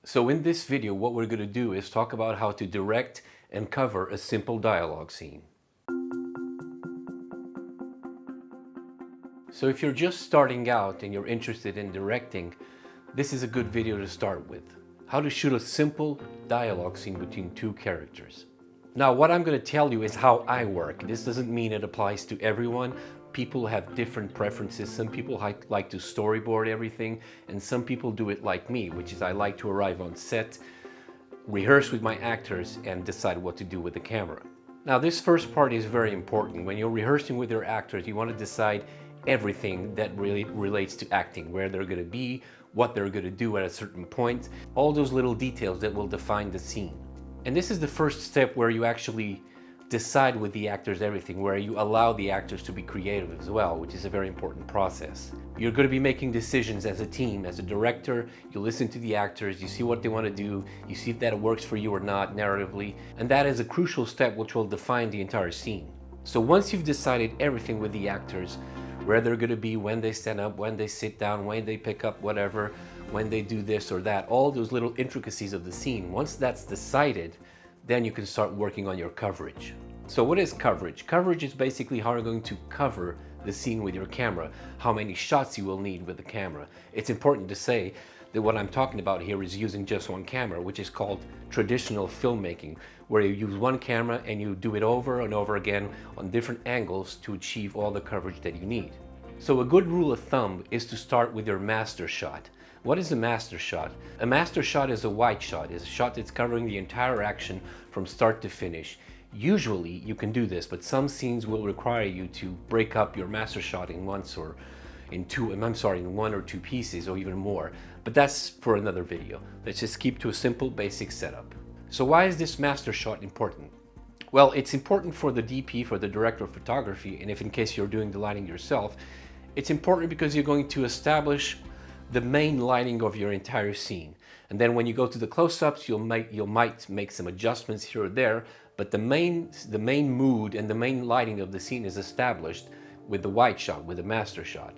So in this video, what we're going to do is talk about how to direct and cover a simple dialogue scene. So if you're just starting out and you're interested in directing, this is a good video to start with. How to shoot a simple dialogue scene between two characters. Now, what I'm going to tell you is how I work. This doesn't mean it applies to everyone. People have different preferences. Some people like to storyboard everything, and some people do it like me, which is I like to arrive on set, rehearse with my actors, and decide what to do with the camera. Now, this first part is very important. When you're rehearsing with your actors, you want to decide everything that really relates to acting, where they're going to be, what they're going to do at a certain point, all those little details that will define the scene. And this is the first step where you actually decide with the actors everything, where you allow the actors to be creative as well, which is a very important process. You're going to be making decisions as a team, as a director. You listen to the actors, you see what they want to do, you see if that works for you or not narratively, and that is a crucial step which will define the entire scene. So once you've decided everything with the actors, where they're going to be, when they stand up, when they sit down, when they pick up whatever, when they do this or that, all those little intricacies of the scene, once that's decided, then you can start working on your coverage. So what is coverage? Coverage is basically how you're going to cover the scene with your camera, how many shots you will need with the camera. It's important to say that what I'm talking about here is using just one camera, which is called traditional filmmaking, where you use one camera and you do it over and over again on different angles to achieve all the coverage that you need. So a good rule of thumb is to start with your master shot. What is a master shot? A master shot is a wide shot. It's a shot that's covering the entire action from start to finish. Usually you can do this, but some scenes will require you to break up your master shot in one or two pieces or even more. But that's for another video. Let's just keep to a simple basic setup. So why is this master shot important? Well, it's important for the DP, for the director of photography, and if in case you're doing the lighting yourself, it's important because you're going to establish the main lighting of your entire scene. And then when you go to the close-ups, you might make some adjustments here or there, but the main mood and the main lighting of the scene is established with the wide shot, with the master shot.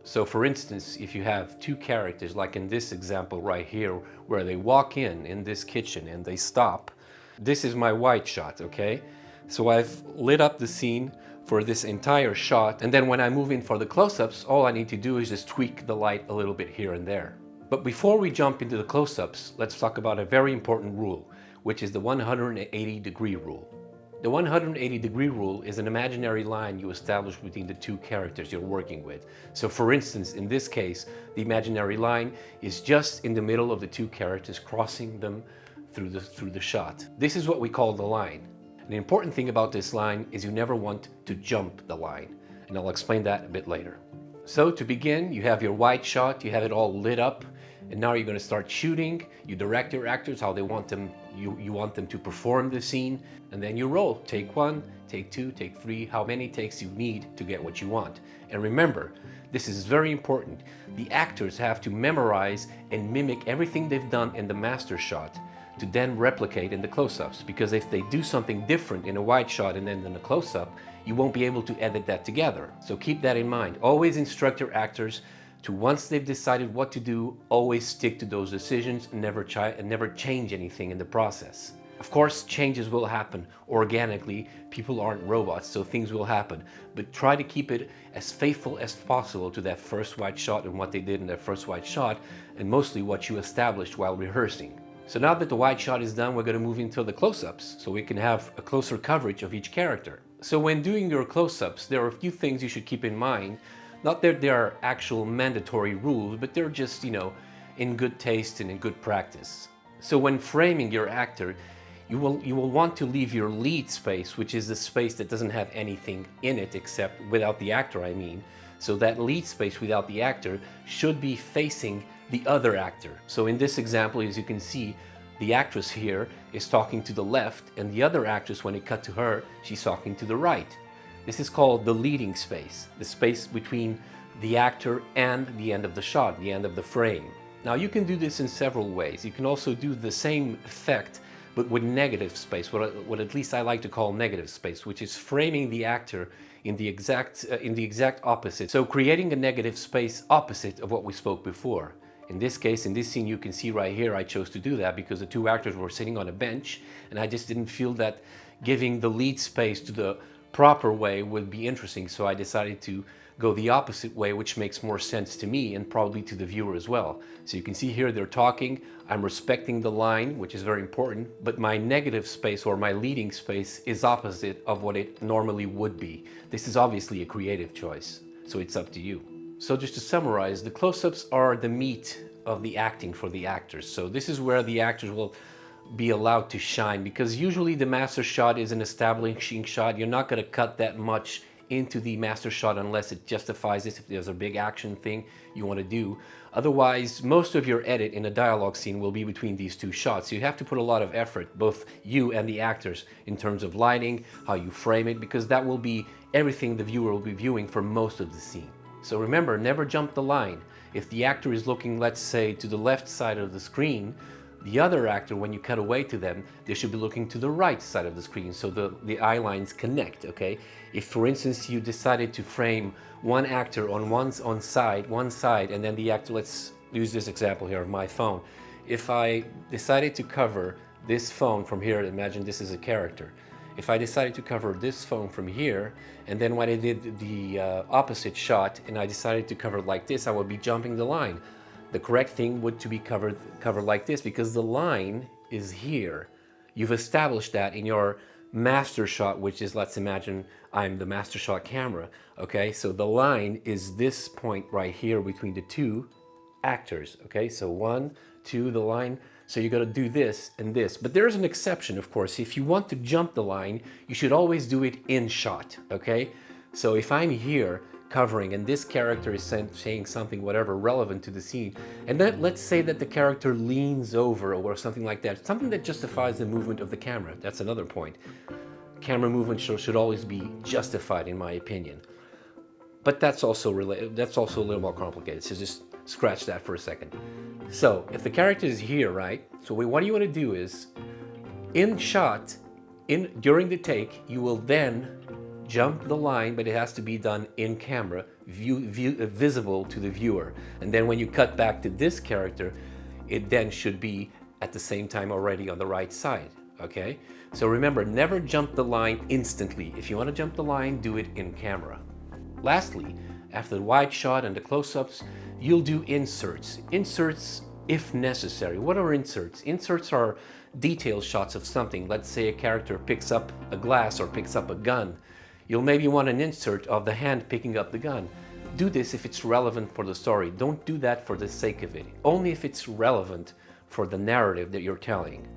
So for instance, if you have two characters, like in this example right here, where they walk in this kitchen and they stop, this is my wide shot, okay? So I've lit up the scene for this entire shot, and then when I move in for the close-ups, all I need to do is just tweak the light a little bit here and there. But before we jump into the close-ups, let's talk about a very important rule, which is the 180-degree rule. The 180-degree rule is an imaginary line you establish between the two characters you're working with. So for instance, in this case, the imaginary line is just in the middle of the two characters, crossing them through the shot. This is what we call the line. The important thing about this line is you never want to jump the line, and I'll explain that a bit later. So to begin, you have your wide shot, you have it all lit up, and now you're going to start shooting. You direct your actors how they want them, you want them to perform the scene, and then you roll. Take one, take two, take three, how many takes you need to get what you want. And remember, this is very important. The actors have to memorize and mimic everything they've done in the master shot to then replicate in the close-ups, because if they do something different in a wide shot and then in a close-up, you won't be able to edit that together. So keep that in mind. Always instruct your actors to, once they've decided what to do, always stick to those decisions and never change anything in the process. Of course, changes will happen organically. People aren't robots, so things will happen. But try to keep it as faithful as possible to that first wide shot and what they did in that first wide shot, and mostly what you established while rehearsing. So now that the wide shot is done, we're going to move into the close-ups so we can have a closer coverage of each character. So when doing your close-ups, there are a few things you should keep in mind. Not that they are actual mandatory rules, but they're just, in good taste and in good practice. So when framing your actor, you will want to leave your lead space, which is the space that doesn't have anything in it except without the actor, I mean. So that lead space without the actor should be facing the other actor. So in this example, as you can see, the actress here is talking to the left, and the other actress, when it cut to her, she's talking to the right. This is called the leading space, the space between the actor and the end of the shot, the end of the frame. Now you can do this in several ways. You can also do the same effect, but with negative space, what at least I like to call negative space, which is framing the actor in the exact opposite. So creating a negative space opposite of what we spoke before. In this case, in this scene, you can see right here, I chose to do that because the two actors were sitting on a bench, and I just didn't feel that giving the lead space to the proper way would be interesting. So I decided to go the opposite way, which makes more sense to me and probably to the viewer as well. So you can see here they're talking, I'm respecting the line, which is very important, but my negative space or my leading space is opposite of what it normally would be. This is obviously a creative choice, so it's up to you. So just to summarize, the close-ups are the meat of the acting for the actors. So this is where the actors will be allowed to shine, because usually the master shot is an establishing shot. You're not going to cut that much into the master shot unless it justifies this, if there's a big action thing you want to do. Otherwise, most of your edit in a dialogue scene will be between these two shots. So you have to put a lot of effort, both you and the actors, in terms of lighting, how you frame it, because that will be everything the viewer will be viewing for most of the scene. So remember, never jump the line. If the actor is looking, let's say, to the left side of the screen, the other actor, when you cut away to them, they should be looking to the right side of the screen, so the eye lines connect, okay? If, for instance, you decided to frame one actor on one side, and then the actor, let's use this example here of my phone. If I decided to cover this phone from here, imagine this is a character. If I decided to cover this phone from here, and then when I did the opposite shot, and I decided to cover it like this, I would be jumping the line. The correct thing would to be covered like this, because the line is here. You've established that in your master shot, which is, let's imagine I'm the master shot camera, okay? So the line is this point right here between the two actors, okay? So 1, 2, the line. So you got to do this and this. But there's an exception, of course. If you want to jump the line, you should always do it in shot, okay? So if I'm here covering and this character is saying something, whatever, relevant to the scene, and then let's say that the character leans over or something like that, something that justifies the movement of the camera. That's another point. Camera movement should always be justified, in my opinion. But that's also a little more complicated, so just scratch that for a second. So if the character is here, right? So what you want to do is, in shot, during the take, you will then jump the line, but it has to be done in camera, visible to the viewer. And then when you cut back to this character, it then should be at the same time already on the right side, okay? So remember, never jump the line instantly. If you want to jump the line, do it in camera. Lastly, after the wide shot and the close-ups, you'll do inserts. Inserts, if necessary. What are inserts? Inserts are detailed shots of something. Let's say a character picks up a glass or picks up a gun. You'll maybe want an insert of the hand picking up the gun. Do this if it's relevant for the story. Don't do that for the sake of it. Only if it's relevant for the narrative that you're telling.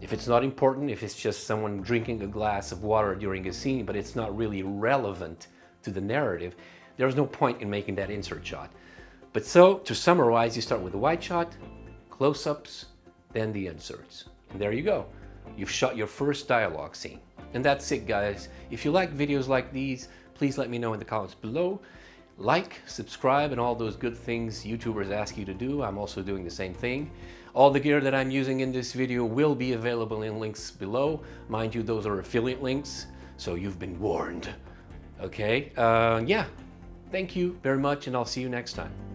If it's not important, if it's just someone drinking a glass of water during a scene, but it's not really relevant to the narrative, there's no point in making that insert shot. But so, to summarize, you start with the wide shot, close-ups, then the inserts. And there you go. You've shot your first dialogue scene. And that's it, guys. If you like videos like these, please let me know in the comments below. Like, subscribe, and all those good things YouTubers ask you to do. I'm also doing the same thing. All the gear that I'm using in this video will be available in links below. Mind you, those are affiliate links, so you've been warned. Okay, yeah. Thank you very much, and I'll see you next time.